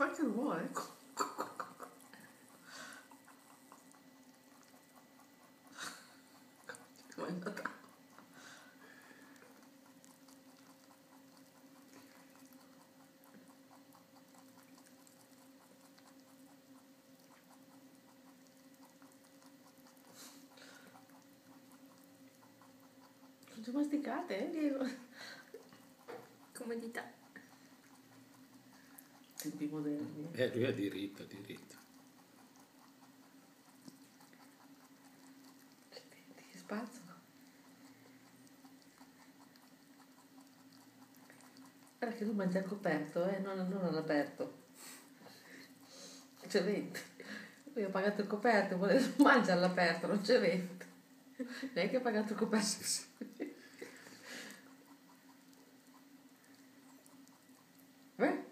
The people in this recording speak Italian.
Qualche rumore? Come è andata? Sono già masticate, Diego? Comodità. Tempi moderni. Lui ha diritto, ha diritto. Ti spazzano. Guarda che tu mangi al coperto, non all'aperto. C'è vento. Lui ha pagato il coperto, mangia all'aperto, non c'è vento. Neanche ha pagato il coperto. Sì, sì. Beh,